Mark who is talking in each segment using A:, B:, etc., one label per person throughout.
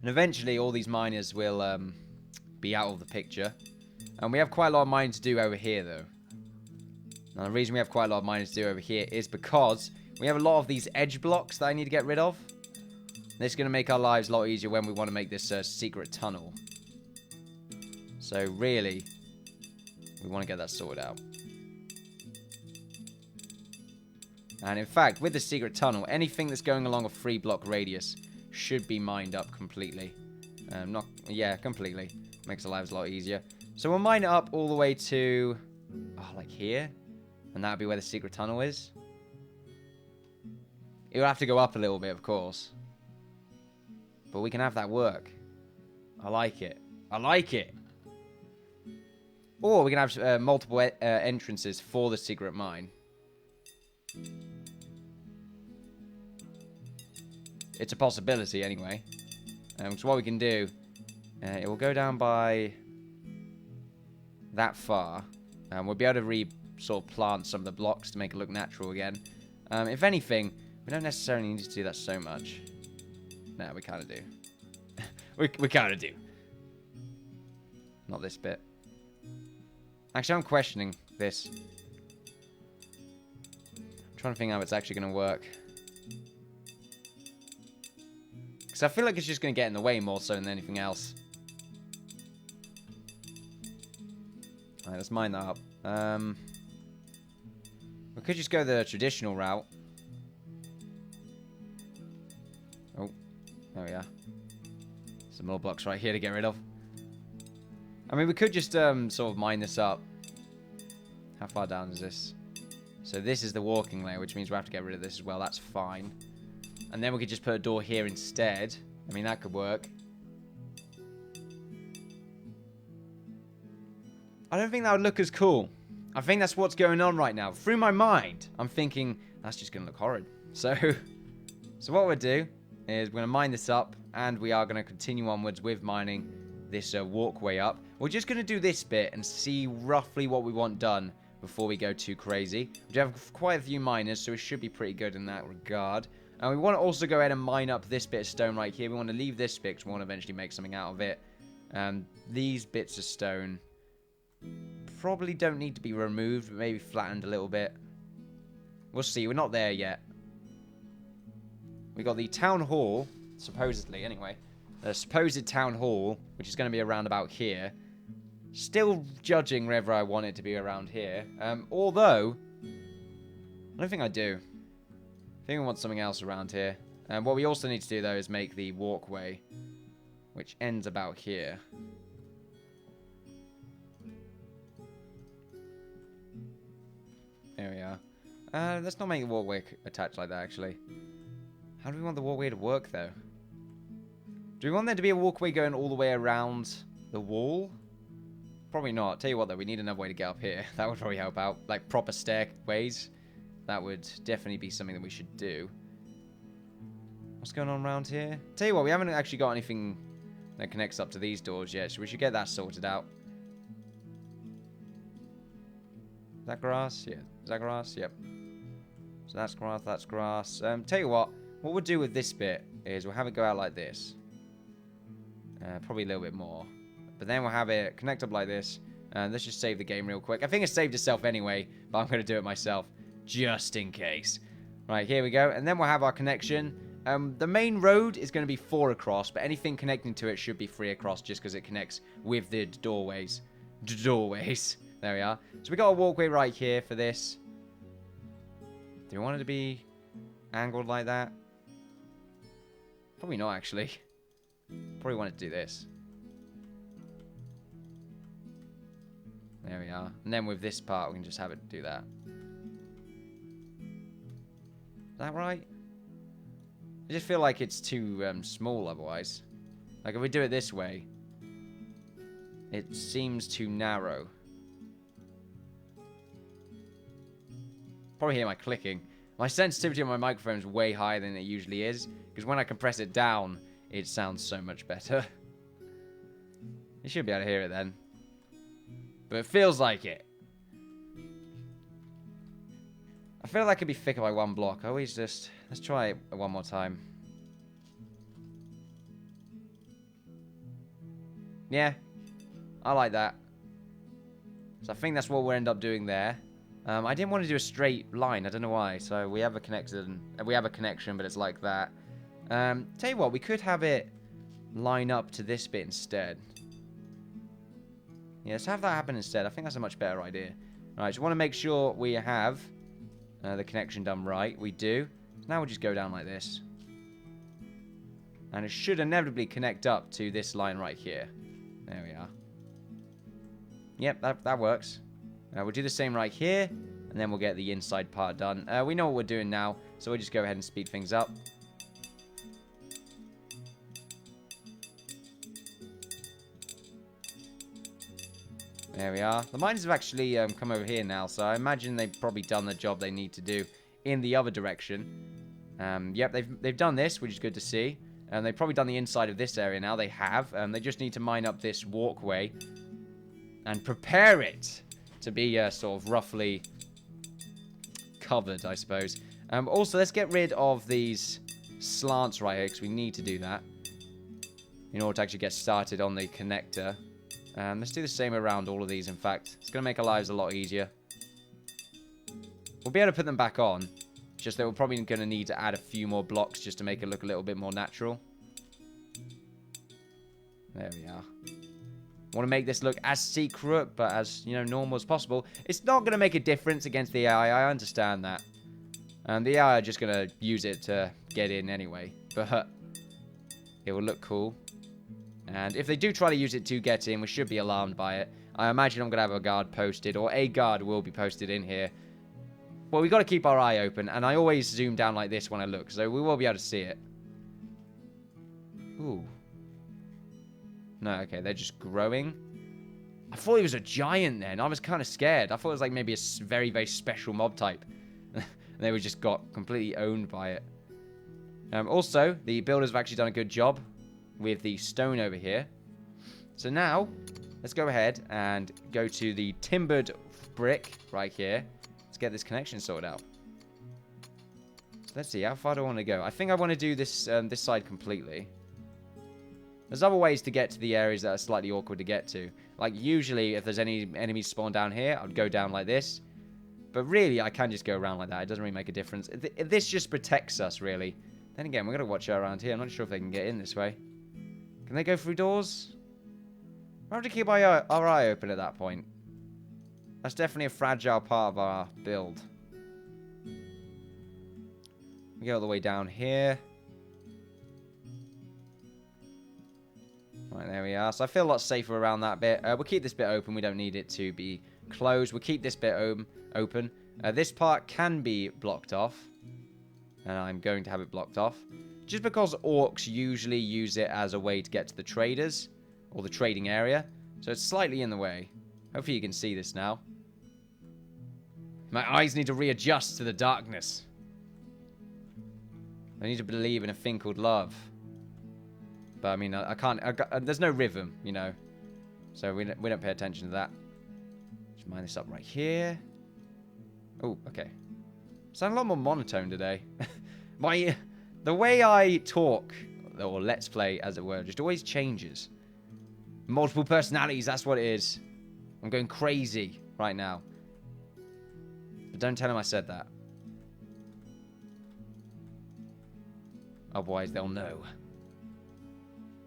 A: And eventually all these miners will be out of the picture. And we have quite a lot of mining to do over here, though. Now, the reason we have quite a lot of mining to do over here is because we have a lot of these edge blocks that I need to get rid of. This is going to make our lives a lot easier when we want to make this secret tunnel. So, really, we want to get that sorted out. And in fact, with the secret tunnel, anything that's going along a 3-block radius should be mined up completely. Completely. Makes our lives a lot easier. So we'll mine it up all the way to, like here. And that'll be where the secret tunnel is. It'll have to go up a little bit, of course. But we can have that work. I like it. I like it. Or we can have multiple entrances for the secret mine. It's a possibility, anyway. So what we can do, it will go down by that far. We'll be able to sort of plant some of the blocks to make it look natural again. If anything, we don't necessarily need to do that so much. No, we kind of do. we kind of do. Not this bit. Actually, I'm questioning this. I'm trying to think how it's actually going to work. Because I feel like it's just going to get in the way more so than anything else. Alright, let's mine that up. We could just go the traditional route. Oh, there we are. Some more blocks right here to get rid of. I mean, we could just sort of mine this up. How far down is this? So this is the walking layer, which means we have to get rid of this as well. That's fine. And then we could just put a door here instead. I mean, that could work. I don't think that would look as cool. I think that's what's going on right now. Through my mind, I'm thinking, that's just going to look horrid. So what we'll do is we're going to mine this up, and we are going to continue onwards with mining this walkway up. We're just going to do this bit and see roughly what we want done before we go too crazy. We have quite a few miners, so it should be pretty good in that regard. And we want to also go ahead and mine up this bit of stone right here. We want to leave this bit because we want to eventually make something out of it. These bits of stone probably don't need to be removed, but maybe flattened a little bit. We'll see. We're not there yet. We got the town hall, supposedly, anyway. The supposed town hall, which is going to be around about here. Still judging whether I want it to be around here. Although, I don't think I do. I think I want something else around here. What we also need to do, though, is make the walkway, which ends about here. There we are. Let's not make the walkway attached like that, actually. How do we want the walkway to work, though? Do we want there to be a walkway going all the way around the wall? Probably not. Tell you what, though, we need another way to get up here. That would probably help out. Like, proper stairways. That would definitely be something that we should do. What's going on around here? Tell you what, we haven't actually got anything that connects up to these doors yet, so we should get that sorted out. Is that grass? Yeah. Is that grass? Yep. So that's grass, that's grass. Tell you what we'll do with this bit is we'll have it go out like this. Probably a little bit more. But then we'll have it connect up like this. Let's just save the game real quick. I think it saved itself anyway, but I'm going to do it myself. Just in case. Right, here we go. And then we'll have our connection. The main road is going to be 4 across, but anything connecting to it should be 3 across just because it connects with the doorways. Doorways. There we are. So we got a walkway right here for this. Do we want it to be angled like that? Probably not, actually. Probably want it to do this. There we are. And then with this part, we can just have it do that. Is that right? I just feel like it's too small otherwise. Like, if we do it this way, it seems too narrow. Probably hear my clicking. My sensitivity on my microphone is way higher than it usually is, because when I compress it down, it sounds so much better. You should be able to hear it then. But it feels like it. I feel like it could be thicker by 1 block. I always just... Let's try it one more time. Yeah, I like that. So I think that's what we'll end up doing there. I didn't want to do a straight line. I don't know why. So we have a connection. We have a connection, but it's like that. Tell you what, we could have it line up to this bit instead. Yeah, let's have that happen instead. I think that's a much better idea. Alright, so we want to make sure we have the connection done right. We do. Now we'll just go down like this. And it should inevitably connect up to this line right here. There we are. Yep, that works. We'll do the same right here. And then we'll get the inside part done. We know what we're doing now. So we'll just go ahead and speed things up. There we are. The miners have actually come over here now, so I imagine they've probably done the job they need to do in the other direction. Yep, they've done this, which is good to see. They've probably done the inside of this area now. They have. They just need to mine up this walkway and prepare it to be sort of roughly covered, I suppose. Also, let's get rid of these slants right here, because we need to do that in order to actually get started on the connector. Let's do the same around all of these, in fact. It's going to make our lives a lot easier. We'll be able to put them back on. Just that we're probably going to need to add a few more blocks just to make it look a little bit more natural. There we are. Want to make this look as secret, but as, you know, normal as possible. It's not going to make a difference against the AI. I understand that. The AI are just going to use it to get in anyway. But it will look cool. And if they do try to use it to get in, we should be alarmed by it. I imagine I'm going to have a guard posted, or a guard will be posted in here. Well, we've got to keep our eye open, and I always zoom down like this when I look, so we will be able to see it. Ooh. No, okay, they're just growing. I thought he was a giant then. I was kind of scared. I thought it was like maybe a very, very special mob type. And they were just got completely owned by it. Also, the builders have actually done a good job with the stone over here. So now, let's go ahead and go to the timbered brick right here. Let's get this connection sorted out. So let's see, how far do I want to go? I think I want to do this this side completely. There's other ways to get to the areas that are slightly awkward to get to. Like usually, if there's any enemies spawn down here, I'd go down like this. But really, I can just go around like that. It doesn't really make a difference. This just protects us, really. Then again, we're going to watch out around here. I'm not sure if they can get in this way. Can they go through doors? We'll have to keep our eye open at that point. That's definitely a fragile part of our build. We go all the way down here. Right, there we are. So I feel a lot safer around that bit. We'll keep this bit open. We don't need it to be closed. We'll keep this bit open. This part can be blocked off. And I'm going to have it blocked off. Just because orcs usually use it as a way to get to the traders. Or the trading area. So it's slightly in the way. Hopefully you can see this now. My eyes need to readjust to the darkness. I need to believe in a thing called love. But I mean, I can't. There's no rhythm, you know. So we don't pay attention to that. Just mine this up right here. Oh, okay. Sound a lot more monotone today. The way I talk, or let's play, as it were, just always changes. Multiple personalities, that's what it is. I'm going crazy right now. But don't tell him I said that. Otherwise, they'll know.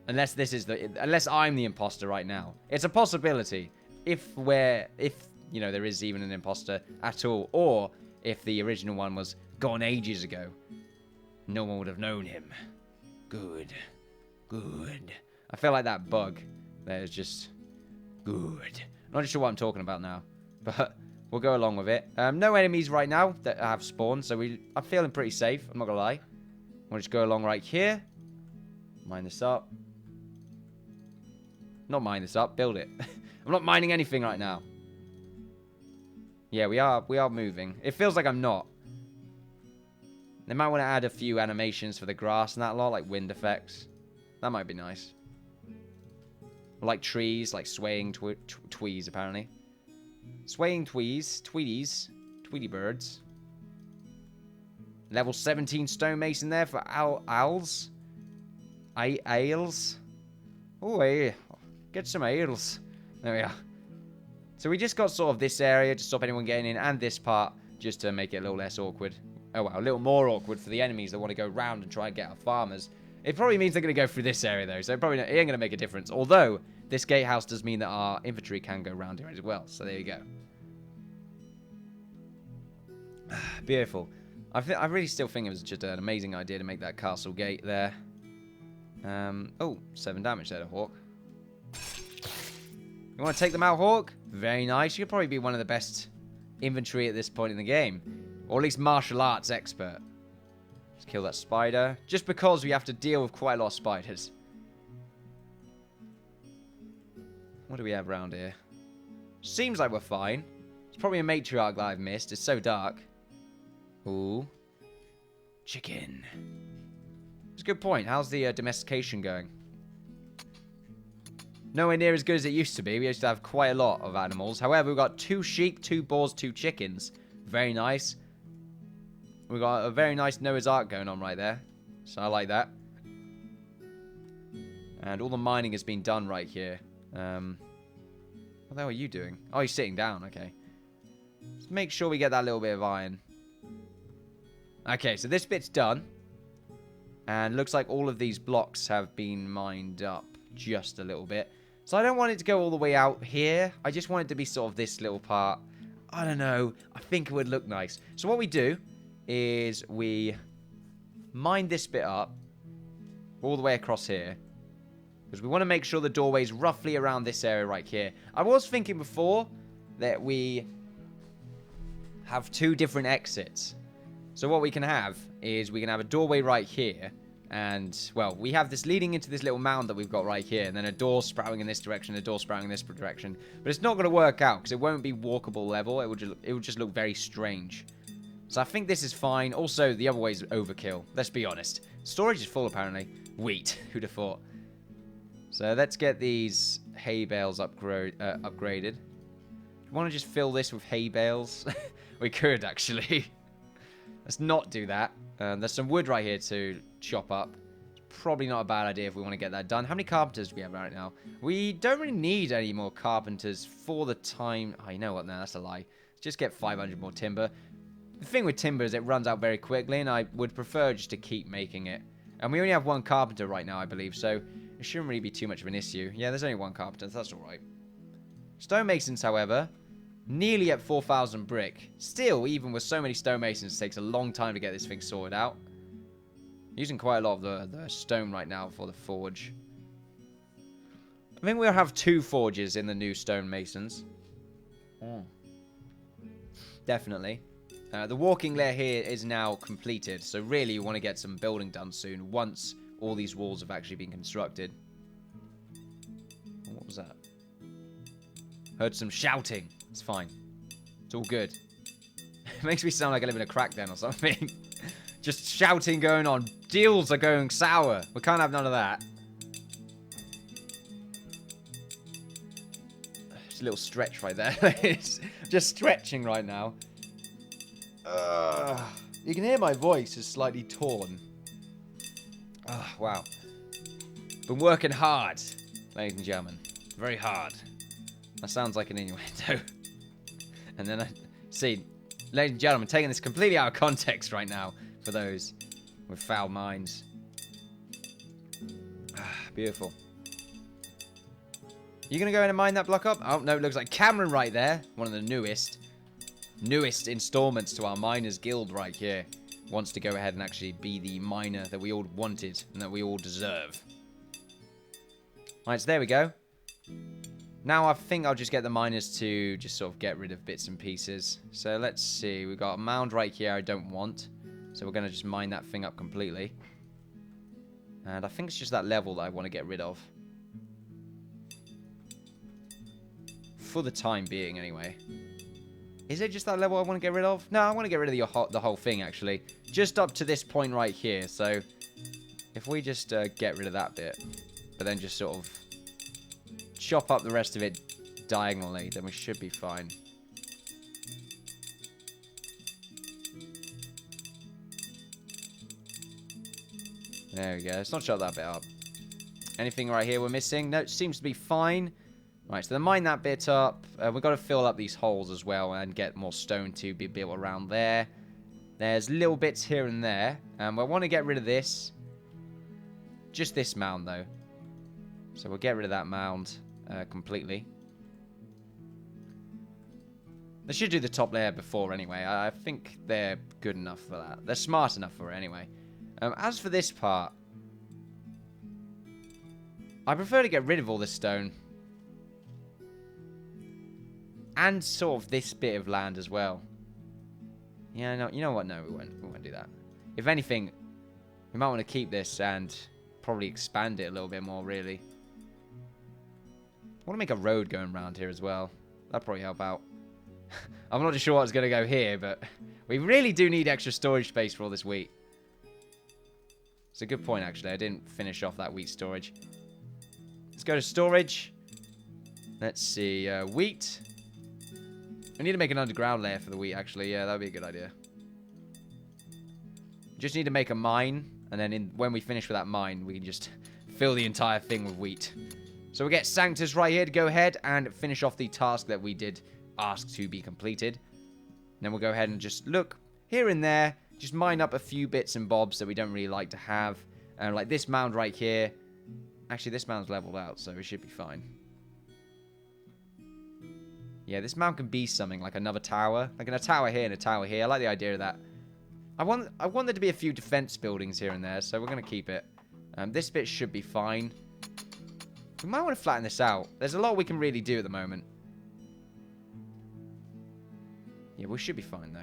A: Unless I'm the imposter right now. It's a possibility. If you know, there is even an imposter at all. Or if the original one was gone ages ago. No one would have known him. Good. Good. I feel like that bug. That is just good. Not sure what I'm talking about now. But we'll go along with it. No enemies right now that have spawned. So I'm feeling pretty safe. I'm not going to lie. We'll just go along right here. Mine this up. Not mine this up. Build it. I'm not mining anything right now. Yeah, we are moving. It feels like I'm not. They might want to add a few animations for the grass and that lot, like wind effects. That might be nice. Or like trees, like swaying twees, apparently. Swaying tweeties, Tweety birds. Level 17 stonemason there for owls. Ales. Oh, hey. Get some eels. There we are. So we just got sort of this area to stop anyone getting in, and this part just to make it a little less awkward. Oh, well, a little more awkward for the enemies that want to go round and try and get our farmers. It probably means they're going to go through this area, though, so it ain't going to make a difference. Although, this gatehouse does mean that our infantry can go round here as well, so there you go. Beautiful. I really still think it was just an amazing idea to make that castle gate there. Oh, 7 damage there to Hawk. You want to take them out, Hawk? Very nice. You could probably be one of the best infantry at this point in the game. Or at least martial arts expert. Let's kill that spider. Just because we have to deal with quite a lot of spiders. What do we have around here? Seems like we're fine. It's probably a matriarch that I've missed. It's so dark. Ooh. Chicken. It's a good point. How's the domestication going? Nowhere near as good as it used to be. We used to have quite a lot of animals. However, we've got 2 sheep, 2 boars, 2 chickens. Very nice. We've got a very nice Noah's Ark going on right there. So I like that. And all the mining has been done right here. What the hell are you doing? Oh, he's sitting down. Okay. Let's make sure we get that little bit of iron. Okay, so this bit's done. And looks like all of these blocks have been mined up just a little bit. So I don't want it to go all the way out here. I just want it to be sort of this little part. I don't know. I think it would look nice. So what we do is we mine this bit up all the way across here. Because we want to make sure the doorway's roughly around this area right here. I was thinking before that we have 2 different exits. So what we can have is we can have a doorway right here. And, well, we have this leading into this little mound that we've got right here. And then a door sprouting in this direction, a door sprouting in this direction. But it's not going to work out because it won't be walkable level. It would just look very strange. So I think this is fine. Also, the other way is overkill. Let's be honest. Storage is full, apparently. Wheat. Who'd have thought? So let's get these hay bales upgraded. You want to just fill this with hay bales? We could, actually. Let's not do that. There's some wood right here to chop up. It's probably not a bad idea if we want to get that done. How many carpenters do we have right now? We don't really need any more carpenters for the time. Oh, you know what? No, that's a lie. Let's just get 500 more timber. The thing with timber is it runs out very quickly, and I would prefer just to keep making it. And we only have 1 carpenter right now, I believe, so it shouldn't really be too much of an issue. Yeah, there's only 1 carpenter. That's all right. Stonemasons, however, nearly at 4,000 brick. Still, even with so many stonemasons, it takes a long time to get this thing sorted out. Using quite a lot of the stone right now for the forge. I think we'll have 2 forges in the new stonemasons. Definitely. The walking layer here is now completed, so really you want to get some building done soon once all these walls have actually been constructed. What was that? Heard some shouting. It's fine. It's all good. It makes me sound like I live in a crack den or something. Just shouting going on. Deals are going sour. We can't have none of that. Just a little stretch right there. It's just stretching right now. You can hear my voice is slightly torn. Wow. Been working hard, ladies and gentlemen. Very hard. That sounds like an innuendo. And then see, ladies and gentlemen, taking this completely out of context right now for those with foul minds. Beautiful. You gonna go in and mine that block up? Oh no, it looks like Cameron right there. One of the newest installments to our miners guild right here. Wants to go ahead and actually be the miner that we all wanted and that we all deserve. Alright, so there we go. Now I think I'll just get the miners to just sort of get rid of bits and pieces. So let's see. We've got a mound right here I don't want. So we're going to just mine that thing up completely. And I think it's just that level that I want to get rid of. For the time being, anyway. Is it just that level I want to get rid of? No, I want to get rid of the whole thing, actually. Just up to this point right here. So if we just get rid of that bit, but then just sort of chop up the rest of it diagonally, then we should be fine. There we go. Let's not chop that bit up. Anything right here we're missing? No, it seems to be fine. Right, so then mine that bit up. We've got to fill up these holes as well and get more stone to be built around there. There's little bits here and there. I want to get rid of this. Just this mound, though. So we'll get rid of that mound completely. They should do the top layer before anyway. I think they're good enough for that. They're smart enough for it anyway. As for this part, I prefer to get rid of all this stone. And sort of this bit of land as well. Yeah, no, you know what? No, we won't do that. If anything, we might want to keep this and probably expand it a little bit more, really. I want to make a road going around here as well. That'd probably help out. I'm not sure what's going to go here, but we really do need extra storage space for all this wheat. It's a good point, actually. I didn't finish off that wheat storage. Let's go to storage. Let's see. Wheat. I need to make an underground layer for the wheat, actually. Yeah, that would be a good idea. Just need to make a mine, and then when we finish with that mine, we can just fill the entire thing with wheat. So we get Sanctus right here to go ahead and finish off the task that we did ask to be completed. Then we'll go ahead and just look here and there, just mine up a few bits and bobs that we don't really like to have. Like this mound right here. Actually, this mound's leveled out, so it should be fine. Yeah, this mound can be something like another tower. Like a tower here and a tower here. I like the idea of that. I want there to be a few defense buildings here and there, so we're going to keep it. This bit should be fine. We might want to flatten this out. There's a lot we can really do at the moment. Yeah, we should be fine, though.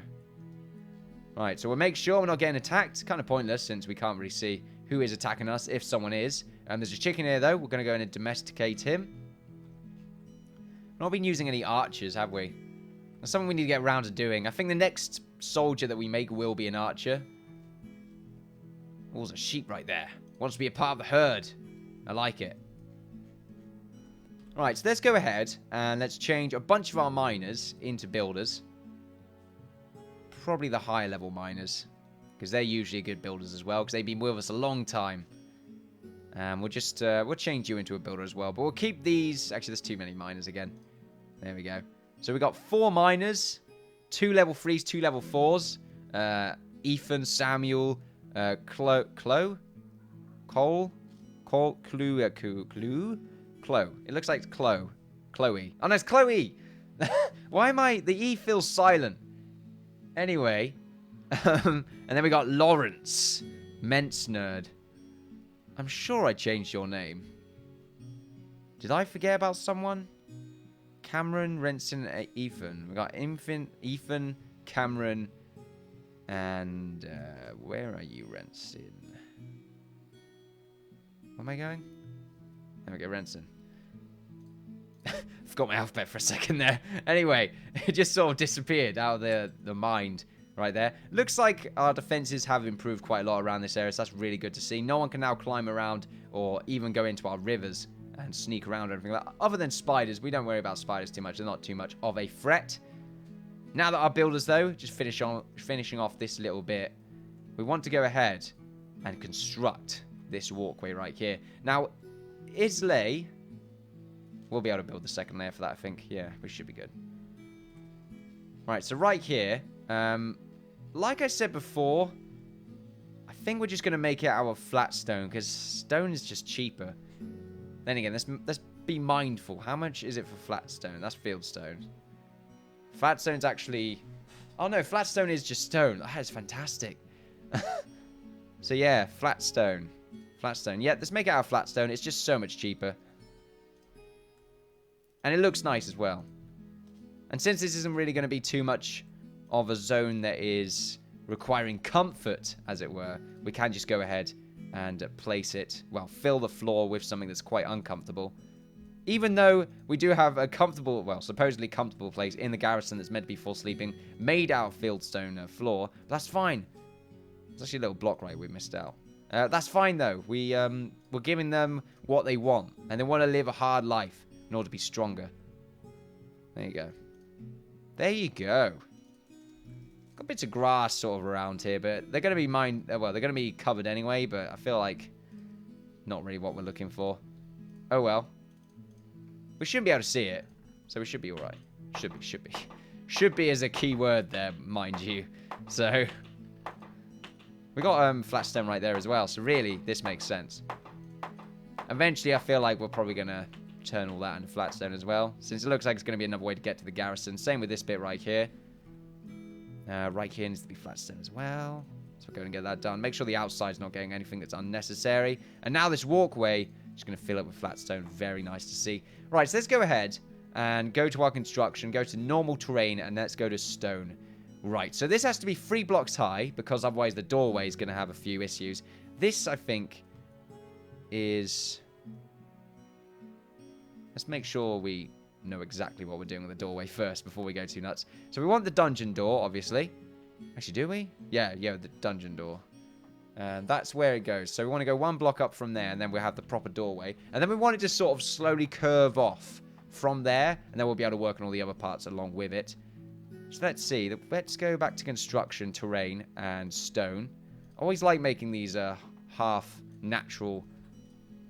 A: Right, so we'll make sure we're not getting attacked. It's kind of pointless since we can't really see who is attacking us, if someone is. There's a chicken here, though. We're going to go in and domesticate him. We've not been using any archers, have we? That's something we need to get around to doing. I think the next soldier that we make will be an archer. Oh, there's a sheep right there. Wants to be a part of the herd. I like it. Right, so let's go ahead and let's change a bunch of our miners into builders. Probably the higher level miners, because they're usually good builders as well, because they've been with us a long time. We'll just we'll change you into a builder as well, but we'll keep these. Actually, there's too many miners again. There we go. So we got 4 miners, 2 level 3s, 2 level 4s. Ethan, Samuel, Chloe. It looks like Chloe. Oh no, it's Chloe. Why am I? The E feels silent. Anyway, and then we got Lawrence, Ment's nerd. I'm sure I changed your name. Did I forget about someone? Cameron, Renson, Ethan. We got Ethan, Cameron, and where are you, Renson? Where am I going? There we go, Renson. Forgot my alphabet for a second there. Anyway, it just sort of disappeared out of the mind right there. Looks like our defenses have improved quite a lot around this area, so that's really good to see. No one can now climb around or even go into our rivers and sneak around or anything like that. Other than spiders, we don't worry about spiders too much. They're not too much of a threat. Now that our builders, though, just finishing off this little bit, we want to go ahead and construct this walkway right here. Now, Islay, we'll be able to build the second layer for that, I think. Yeah, we should be good. Right, so right here, like I said before, I think we're just going to make it out of flat stone, because stone is just cheaper. Then again, let's be mindful. How much is it for flat stone? That's field stone. Flat stone's actually... Oh no, flat stone is just stone. That is fantastic. So yeah, flat stone. Flat stone. Yeah, let's make it out of flat stone. It's just so much cheaper. And it looks nice as well. And since this isn't really going to be too much of a zone that is requiring comfort, as it were, we can just go ahead and place it, well, fill the floor with something that's quite uncomfortable. Even though we do have a comfortable, well, supposedly comfortable place in the garrison that's meant to be for sleeping, made out of fieldstone floor, but that's fine. There's actually a little block right we missed out. That's fine, though. We're giving them what they want, and they want to live a hard life in order to be stronger. There you go. There you go. Got bits of grass sort of around here, but they're going to be they're going to be covered anyway, but I feel like not really what we're looking for. Oh well. We shouldn't be able to see it, so we should be alright. Should be. Should be is a key word there, mind you. So, we got flat stone right there as well, so really, this makes sense. Eventually, I feel like we're probably going to turn all that into flat stone as well, since it looks like it's going to be another way to get to the garrison. Same with this bit right here. Right here needs to be flat stone as well. So we'll go and get that done. Make sure the outside's not getting anything that's unnecessary. And now this walkway is going to fill up with flat stone. Very nice to see. Right, so let's go ahead and go to our construction, go to normal terrain, and let's go to stone. Right, so this has to be 3 blocks high, because otherwise the doorway is going to have a few issues. This, I think, is... Let's make sure we know exactly what we're doing with the doorway first before we go too nuts. So we want the dungeon door, obviously. Actually, do we? Yeah, the dungeon door. And that's where it goes. So we want to go 1 block up from there, and then we'll have the proper doorway. And then we want it to sort of slowly curve off from there, and then we'll be able to work on all the other parts along with it. So let's see. Let's go back to construction, terrain, and stone. I always like making these half natural,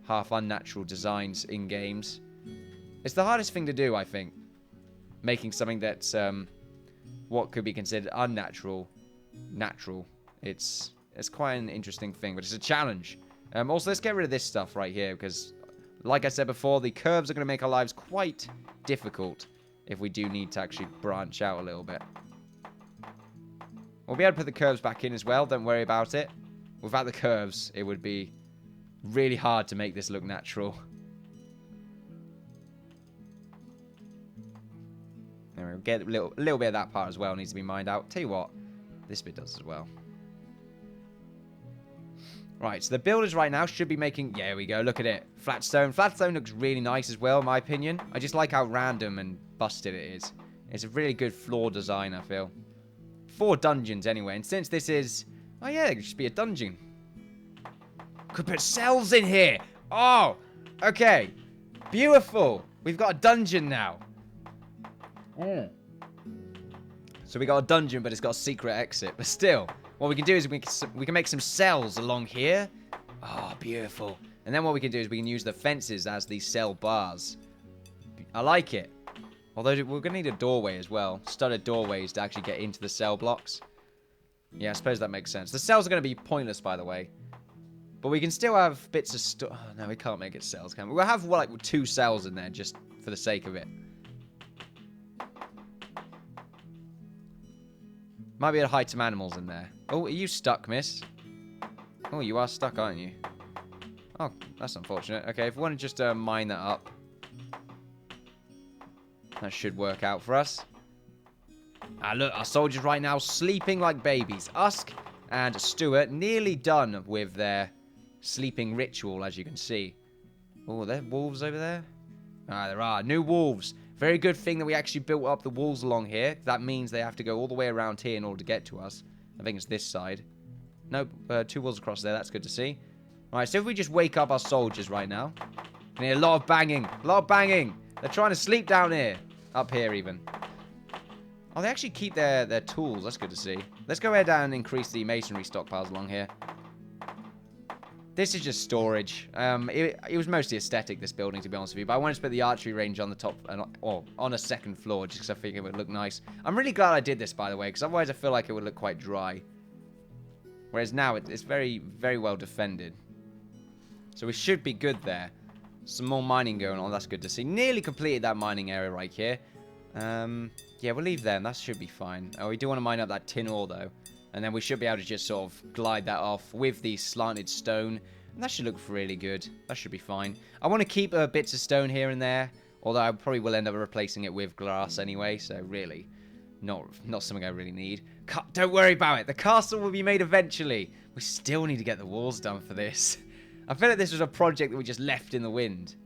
A: half unnatural designs in games. It's the hardest thing to do, I think. Making something that's what could be considered unnatural, natural. It's quite an interesting thing, but it's a challenge. Also, let's get rid of this stuff right here, because, like I said before, the curves are going to make our lives quite difficult if we do need to actually branch out a little bit. We'll be able to put the curves back in as well, don't worry about it. Without the curves, it would be really hard to make this look natural. There we go. Get a little bit of that part as well needs to be mined out. Tell you what, this bit does as well. Right, so the builders right now should be making... Yeah, there we go. Look at it. Flat stone. Flat stone looks really nice as well, in my opinion. I just like how random and busted it is. It's a really good floor design, I feel. 4 dungeons, anyway. And since this is... Oh, yeah, it should be a dungeon. Could put cells in here. Oh, okay. Beautiful. We've got a dungeon now. So we got a dungeon, but it's got a secret exit. But still... What we can do is we can make some cells along here. Oh, beautiful. And then what we can do is we can use the fences as these cell bars. I like it. Although we're going to need a doorway as well. Studded doorways to actually get into the cell blocks. Yeah, I suppose that makes sense. The cells are going to be pointless, by the way. But we can still have bits of... Oh, no, we can't make it cells, can we? We'll have, like, 2 cells in there just for the sake of it. Might be able to hide some animals in there. Oh, are you stuck, miss? Oh, you are stuck, aren't you? Oh, that's unfortunate. Okay, if we want to just mine that up. That should work out for us. Ah, look, our soldiers right now sleeping like babies. Usk and Stuart nearly done with their sleeping ritual, as you can see. Oh, are there wolves over there? Ah, there are. New wolves. Very good thing that we actually built up the walls along here. That means they have to go all the way around here in order to get to us. I think it's this side. Nope, 2 walls across there. That's good to see. Alright, so if we just wake up our soldiers right now. Can hear a lot of banging. A lot of banging. They're trying to sleep down here. Up here, even. Oh, they actually keep their tools. That's good to see. Let's go ahead and increase the masonry stockpiles along here. This is just storage. It was mostly aesthetic, this building, to be honest with you. But I wanted to put the archery range on the top, or on a second floor, just because I think it would look nice. I'm really glad I did this, by the way, because otherwise I feel like it would look quite dry. Whereas now it's very, very well defended. So we should be good there. Some more mining going on. That's good to see. Nearly completed that mining area right here. Yeah, we'll leave them. That should be fine. Oh, we do want to mine up that tin ore, though. And then we should be able to just sort of glide that off with the slanted stone. And that should look really good. That should be fine. I want to keep bits of stone here and there. Although I probably will end up replacing it with glass anyway. So really, not something I really need. Don't worry about it. The castle will be made eventually. We still need to get the walls done for this. I feel like this was a project that we just left in the wind.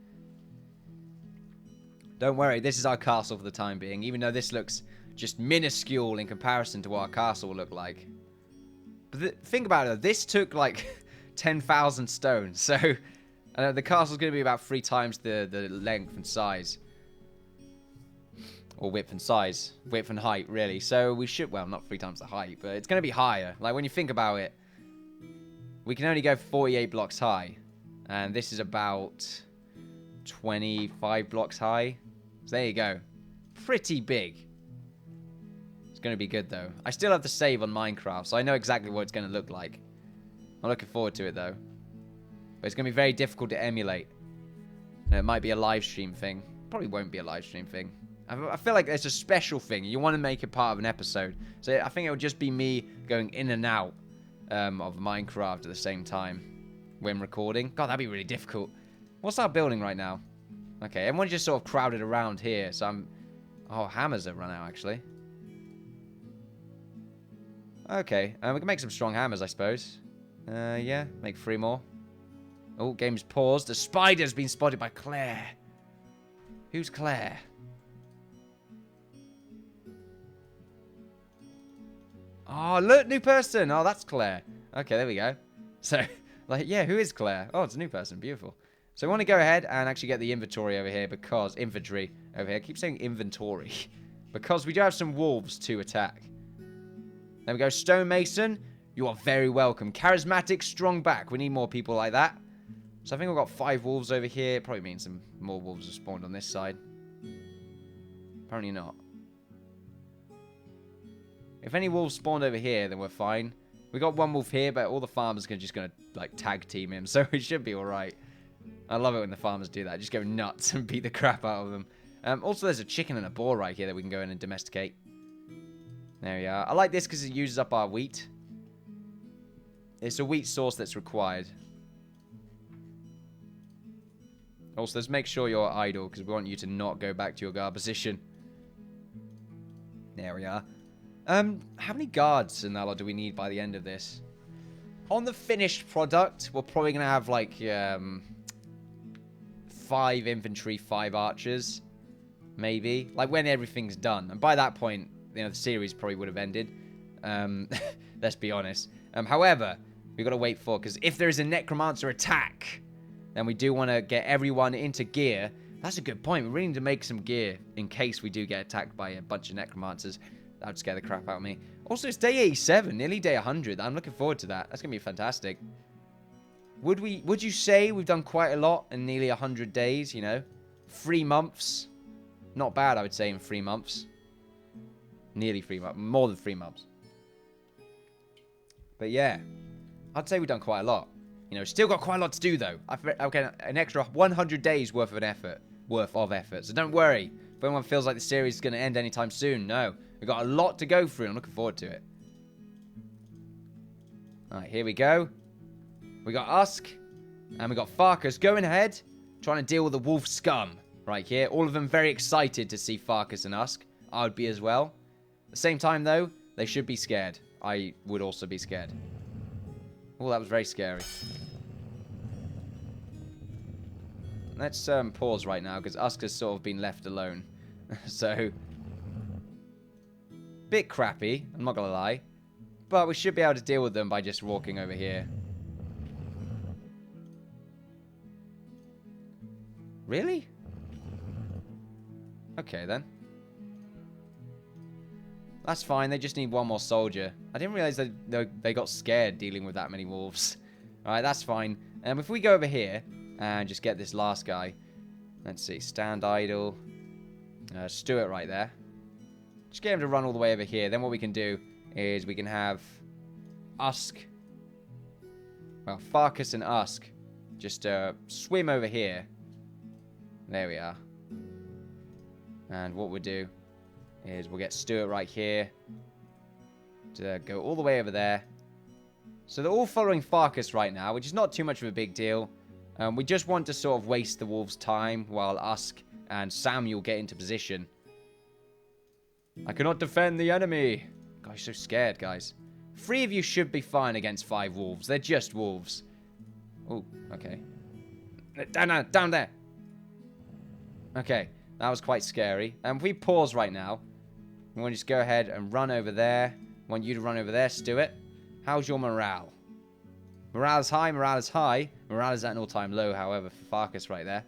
A: Don't worry. This is our castle for the time being. Even though this looks just minuscule in comparison to what our castle will look like. But think about it, this took like 10,000 stone, so the castle's going to be about 3 times the length and size. Or width and size. Width and height, really. So we should, well, not 3 times the height, but it's going to be higher. Like, when you think about it, we can only go 48 blocks high. And this is about 25 blocks high. So there you go. Pretty big. It's going to be good, though. I still have to save on Minecraft, so I know exactly what it's going to look like. I'm looking forward to it, though. But it's going to be very difficult to emulate. And it might be a live stream thing. Probably won't be a live stream thing. I feel like it's a special thing. You want to make it part of an episode. So I think it would just be me going in and out of Minecraft at the same time when recording. God, that'd be really difficult. What's our building right now? Okay, everyone's just sort of crowded around here. So I'm... Oh, hammers have run out, actually. Okay, we can make some strong hammers, I suppose. Yeah, make 3 more. Oh, game's paused. The spider's been spotted by Claire. Who's Claire? Oh, look, new person. Oh, that's Claire. Okay, there we go. So, like, yeah, who is Claire? Oh, it's a new person. Beautiful. So, we want to go ahead and actually get the inventory over here because... Infantry over here. I keep saying inventory. Because we do have some wolves to attack. There we go. Stonemason, you are very welcome. Charismatic, strong back. We need more people like that. So, I think we've got 5 wolves over here. Probably means some more wolves have spawned on this side. Apparently not. If any wolves spawned over here, then we're fine. We got 1 wolf here, but all the farmers are just going to, like, tag team him. So we should be alright. I love it when the farmers do that. Just go nuts and beat the crap out of them. Also, there's a chicken and a boar right here that we can go in and domesticate. There we are. I like this because it uses up our wheat. It's a wheat source that's required. Also, let's make sure you're idle because we want you to not go back to your guard position. There we are. How many guards in that lot do we need by the end of this? On the finished product, we're probably going to have, like, 5 infantry, 5 archers. Maybe. Like, when everything's done. And by that point, you know, the series probably would have ended. Let's be honest. However, we've got to wait for... Because if there is a necromancer attack, then we do want to get everyone into gear. That's a good point. We really need to make some gear in case we do get attacked by a bunch of necromancers. That would scare the crap out of me. Also, it's day 87, nearly day 100. I'm looking forward to that. That's going to be fantastic. Would you say we've done quite a lot in nearly 100 days, you know? 3 months. Not bad, I would say, in 3 months. Nearly 3 months. More than 3 months. But yeah, I'd say we've done quite a lot. You know, still got quite a lot to do, though. Okay, an extra 100 days worth of effort. So don't worry. If anyone feels like the series is going to end anytime soon, no. We've got a lot to go through, and I'm looking forward to it. Alright, here we go. We got Usk, and we got Farkas going ahead, trying to deal with the wolf scum right here. All of them very excited to see Farkas and Usk. I would be as well. At the same time, though, they should be scared. I would also be scared. Oh, that was very scary. Let's pause right now, because Usk has sort of been left alone. So... bit crappy, I'm not gonna lie. But we should be able to deal with them by just walking over here. Really? Okay, then. That's fine, they just need 1 more soldier. I didn't realize that they got scared dealing with that many wolves. Alright, that's fine. If we go over here and just get this last guy. Let's see, stand idle. Stuart right there. Just get him to run all the way over here. Then what we can do is we can have Usk. Well, Farkas and Usk just swim over here. There we are. And what we'll do is we'll get Stuart right here to go all the way over there. So they're all following Farkas right now, which is not too much of a big deal. We just want to sort of waste the wolves' time while Usk and Samuel get into position. I cannot defend the enemy. God, I'm so scared, guys. 3 of you should be fine against 5 wolves. They're just wolves. Oh, okay. Down there. Okay, that was quite scary. If we pause right now, we want to just go ahead and run over there. I want you to run over there, Stuart. How's your morale? Morale is high, morale is high. Morale is at an all-time low, however, for Farkas right there.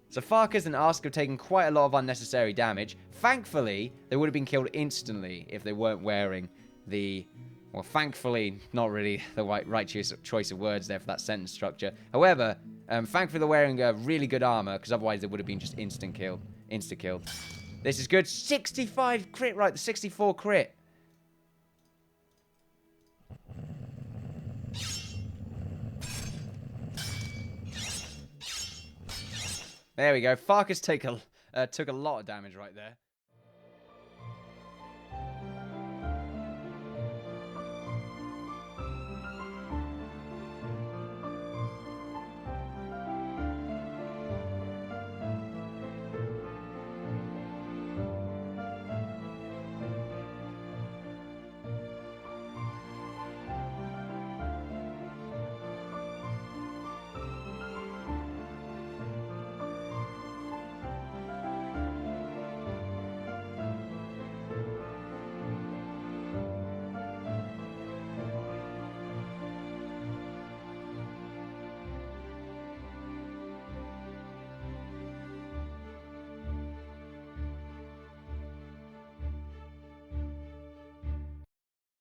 A: So Farkas and Usk have taken quite a lot of unnecessary damage. Thankfully, they would have been killed instantly if they weren't wearing the Well, thankfully, not really the right choice of words there for that sentence structure. However, thankfully they're wearing really good armor, because otherwise they would have been just insta-killed. This is good. 65 crit, right? The 64 crit. There we go. Farkas took a lot of damage right there.